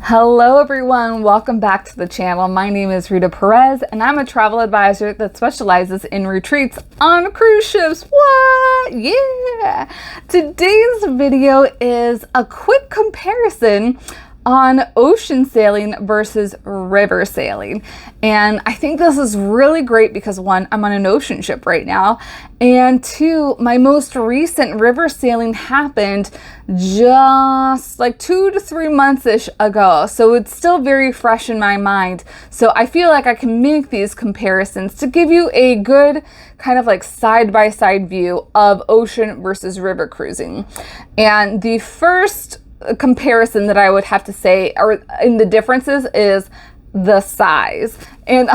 Hello everyone, welcome back to the channel. My name is Rita Perez and I'm a travel advisor that specializes in retreats on cruise ships. What? Yeah! Today's video is a quick comparison on ocean sailing versus river sailing. And I think this is really great because one, I'm on an ocean ship right now, and two, my most recent river sailing happened just like 2 to 3 months-ish ago. So it's still very fresh in my mind. So I feel like I can make these comparisons to give you a good kind of like side-by-side view of ocean versus river cruising. And the first comparison that I would have to say or in the differences is the size. And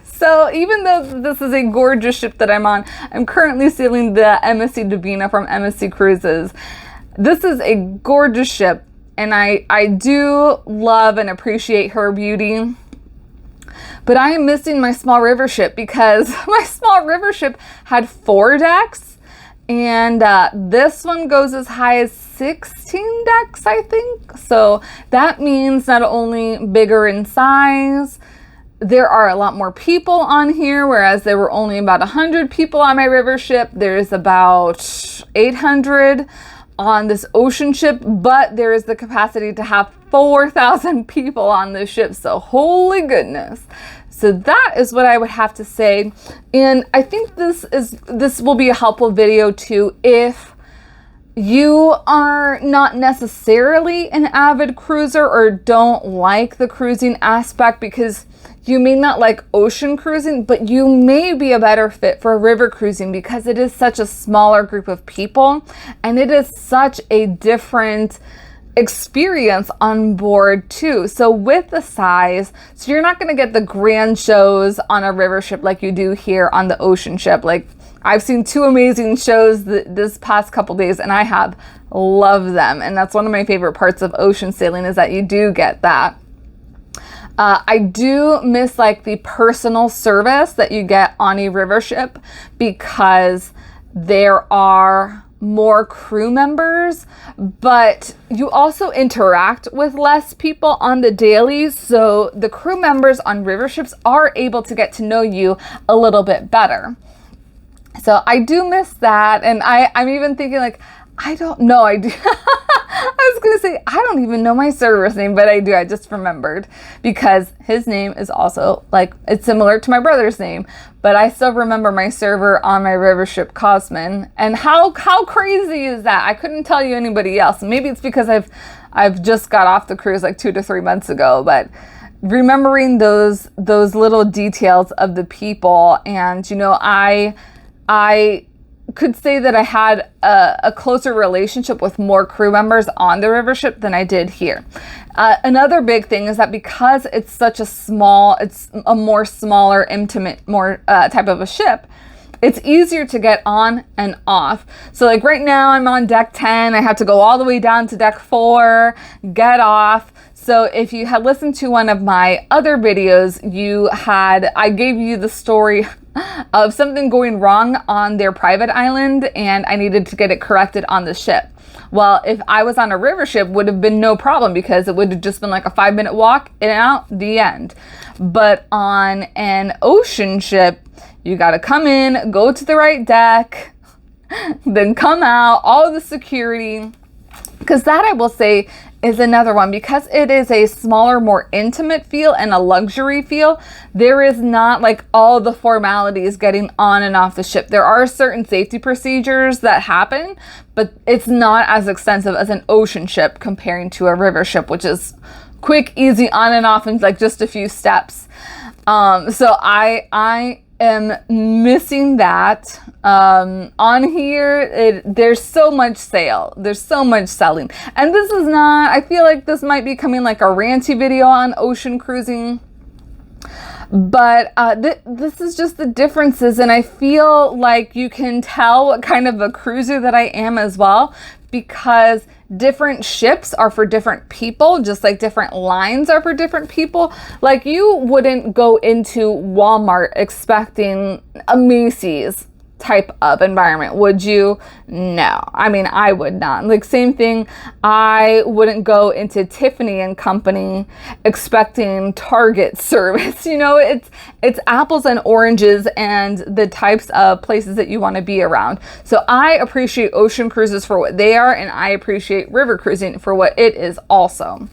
so even though this is a gorgeous ship that I'm on, I'm currently sailing the MSC Divina from MSC Cruises. This is a gorgeous ship and I do love and appreciate her beauty. But I am missing my small river ship because my small river ship had 4 decks. And this one goes as high as 16 decks, I think. So that means not only bigger in size, there are a lot more people on here, whereas there were only about 100 people on my river ship. There's about 800 on this ocean ship, but there is the capacity to have 4,000 people on this ship. So holy goodness. So that is what I would have to say. And I think this will be a helpful video too if you are not necessarily an avid cruiser or don't like the cruising aspect, because you may not like ocean cruising, but you may be a better fit for river cruising because it is such a smaller group of people and it is such a different experience on board too. So with the size, so you're not going to get the grand shows on a river ship like you do here on the ocean ship. Like I've seen 2 amazing shows this past couple days and I have loved them. And that's one of my favorite parts of ocean sailing is that you do get that. I do miss like the personal service that you get on a river ship because there are more crew members, but you also interact with less people on the dailies. So the crew members on river ships are able to get to know you a little bit better. So I do miss that. And I'm even thinking like, I don't know. I do. I was going to say, I don't even know my server's name, but I do. I just remembered because his name is also like, it's similar to my brother's name, but I still remember my server on my river ship, Cosman. And how crazy is that? I couldn't tell you anybody else. Maybe it's because I've just got off the cruise like 2 to 3 months ago, but remembering those little details of the people. And, you know, I could say that I had a closer relationship with more crew members on the river ship than I did here. Another big thing is that because it's such it's a more smaller, intimate, more type of a ship, it's easier to get on and off. So like right now I'm on deck 10, I have to go all the way down to deck 4, get off. So if you had listened to one of my other videos, I gave you the story of something going wrong on their private island and I needed to get it corrected on the ship. Well, if I was on a river ship, would have been no problem because it would have just been like a 5-minute walk in and out, the end. But on an ocean ship, you got to come in, go to the right deck, then come out, all the security. Because that, I will say, is another one. Because it is a smaller, more intimate feel and a luxury feel, there is not like all the formalities getting on and off the ship. There are certain safety procedures that happen, but it's not as extensive as an ocean ship comparing to a river ship, which is quick, easy, on and off in like just a few steps. So I am missing that. On here, there's so much there's so much selling, and this is not, I feel like this might be coming like a ranty video on ocean cruising, but this is just the differences, and I feel like you can tell what kind of a cruiser that I am as well, because different ships are for different people, just like different lines are for different people. Like you wouldn't go into Walmart expecting a Macy's type of environment. Would you? No. I mean, I would not. Like, same thing. I wouldn't go into Tiffany and Company expecting Target service. You know, it's apples and oranges and the types of places that you want to be around. So I appreciate ocean cruises for what they are, and I appreciate river cruising for what it is also.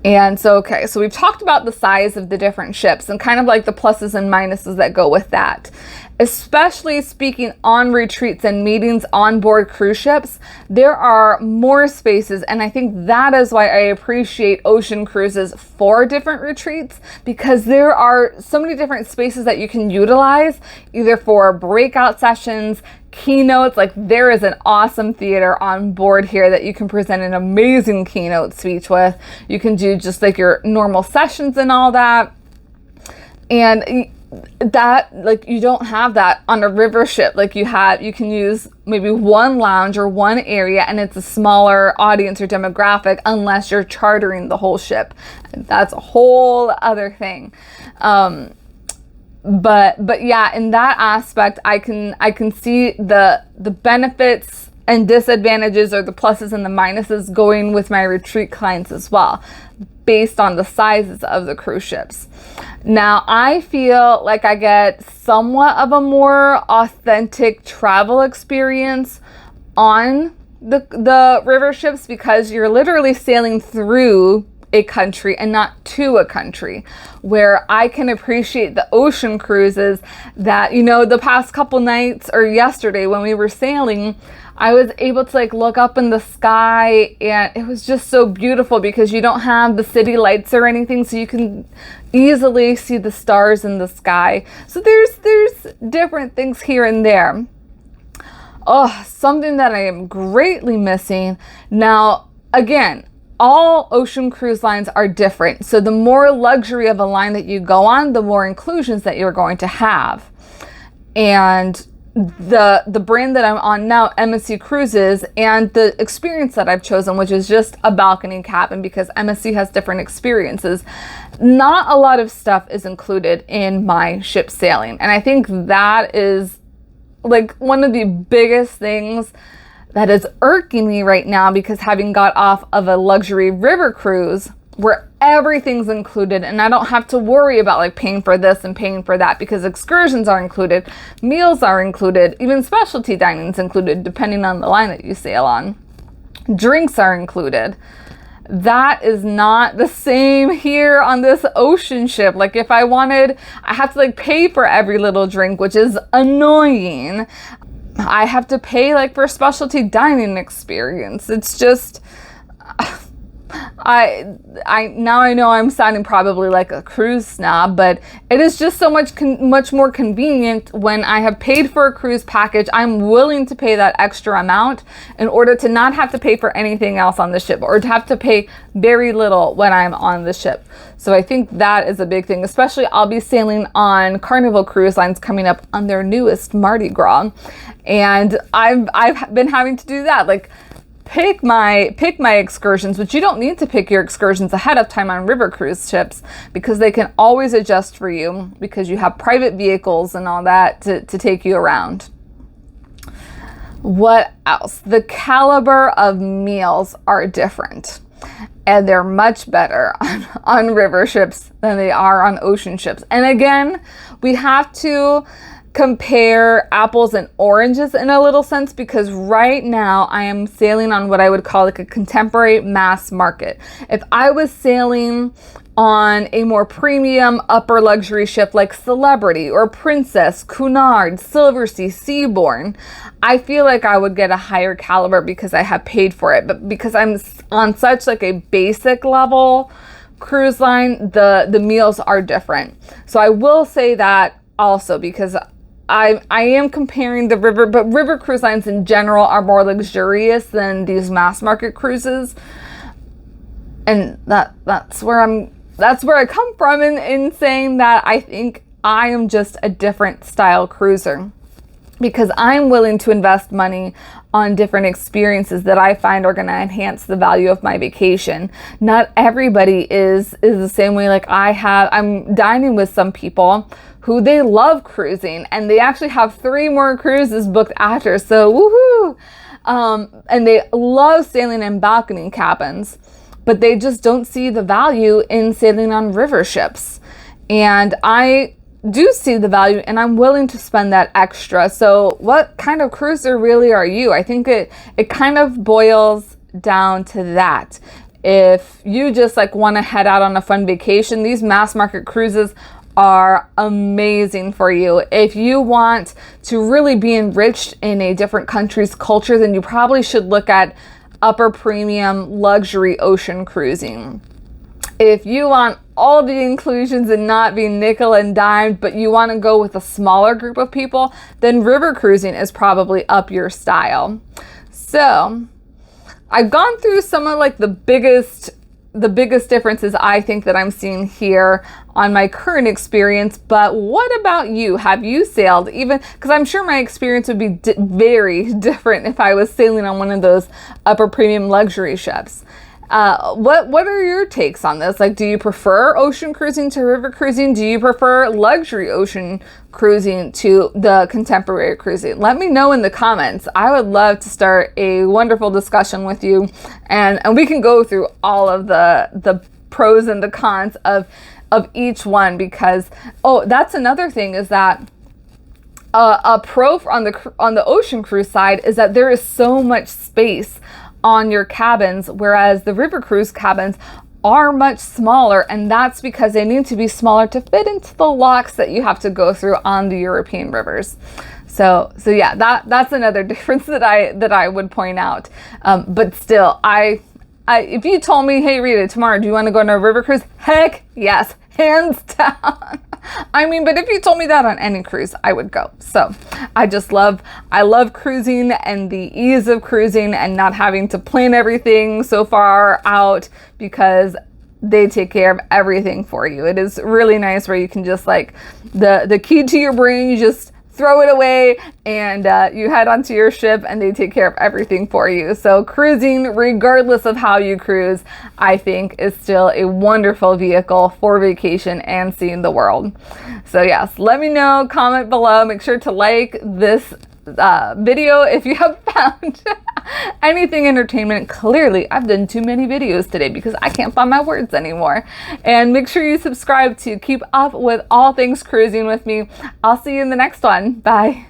And so, okay, so we've talked about the size of the different ships and kind of like the pluses and minuses that go with that. Especially speaking on retreats and meetings on board cruise ships, there are more spaces, and I think that is why I appreciate ocean cruises for different retreats, because there are so many different spaces that you can utilize, either for breakout sessions, keynotes. Like, there is an awesome theater on board here that you can present an amazing keynote speech with. You can do just like your normal sessions and all that. And that, like, you don't have that on a river ship. Like, you can use maybe one lounge or one area, and it's a smaller audience or demographic unless you're chartering the whole ship. That's a whole other thing. But yeah, in that aspect, I can see the benefits and disadvantages, or the pluses and the minuses, going with my retreat clients as well, based on the sizes of the cruise ships. Now, I feel like I get somewhat of a more authentic travel experience on the river ships, because you're literally sailing through a country and not to a country, where I can appreciate the ocean cruises that, you know, the past couple nights or yesterday when we were sailing, I was able to like look up in the sky, and it was just so beautiful because you don't have the city lights or anything, so you can easily see the stars in the sky. So there's different things here and there. Oh, something that I am greatly missing. Now, again, all ocean cruise lines are different. So the more luxury of a line that you go on, the more inclusions that you're going to have. And the brand that I'm on now, MSC Cruises, and the experience that I've chosen, which is just a balcony cabin, because MSC has different experiences, not a lot of stuff is included in my ship sailing. And I think that is like one of the biggest things that is irking me right now, because having got off of a luxury river cruise where everything's included and I don't have to worry about like paying for this and paying for that, because excursions are included, meals are included, even specialty dining's included depending on the line that you sail on. Drinks are included. That is not the same here on this ocean ship. Like, if I wanted, I have to like pay for every little drink, which is annoying. I have to pay like for specialty dining experience. It's just, I now I know I'm sounding probably like a cruise snob, but it is just so much more convenient when I have paid for a cruise package. I'm willing to pay that extra amount in order to not have to pay for anything else on the ship, or to have to pay very little when I'm on the ship. So I think that is a big thing. Especially, I'll be sailing on Carnival Cruise Lines coming up on their newest Mardi Gras, and I've been having to do that, like pick my excursions, which you don't need to pick your excursions ahead of time on river cruise ships, because they can always adjust for you, because you have private vehicles and all that to take you around. What else? The caliber of meals are different, and they're much better on river ships than they are on ocean ships. And again, we have to compare apples and oranges in a little sense, because right now I am sailing on what I would call like a contemporary mass market. If I was sailing on a more premium upper luxury ship like Celebrity or Princess, Cunard, Silversea, Seabourn, I feel like I would get a higher caliber because I have paid for it. But because I'm on such like a basic level cruise line, the meals are different. So I will say that also, because I am comparing the river, but river cruise lines in general are more luxurious than these mass market cruises. And that's where I come from in saying that I think I am just a different style cruiser. because I'm willing to invest money on different experiences that I find are going to enhance the value of my vacation. Not everybody is the same way. Like I'm dining with some people who they love cruising, and they actually have 3 more cruises booked after. So woohoo! And they love sailing in balcony cabins, but they just don't see the value in sailing on river ships. And I do see the value, and I'm willing to spend that extra. So what kind of cruiser really are you? I think it kind of boils down to that. If you just like want to head out on a fun vacation, these mass market cruises are amazing for you. If you want to really be enriched in a different country's culture, then you probably should look at upper premium luxury ocean cruising. If you want all the inclusions and not be nickel and dimed, but you want to go with a smaller group of people, then river cruising is probably up your style. So I've gone through some of like the biggest differences I think that I'm seeing here on my current experience. But what about you? Have you sailed? Even because I'm sure my experience would be very different if I was sailing on one of those upper premium luxury ships. What are your takes on this? Like, do you prefer ocean cruising to river cruising? Do you prefer luxury ocean cruising to the contemporary cruising? Let me know in the comments. I would love to start a wonderful discussion with you, and we can go through all of the pros and the cons of each one, because that's another thing, is that a pro on the ocean cruise side is that there is so much space on your cabins, whereas the river cruise cabins are much smaller, and that's because they need to be smaller to fit into the locks that you have to go through on the European rivers. So yeah, that's another difference that I would point out. But still, if you told me, hey Rita, tomorrow, do you want to go on a river cruise? Heck yes, hands down. I mean, but if you told me that on any cruise, I would go. So I love cruising and the ease of cruising and not having to plan everything so far out, because they take care of everything for you. It is really nice where you can just like the key to your brain, you just throw it away and you head onto your ship and they take care of everything for you. So cruising, regardless of how you cruise, I think is still a wonderful vehicle for vacation and seeing the world. So yes, let me know, comment below, make sure to like this video if you have found anything entertainment. Clearly I've done too many videos today because I can't find my words anymore. And make sure you subscribe to keep up with all things cruising with me. I'll see you in the next one. Bye.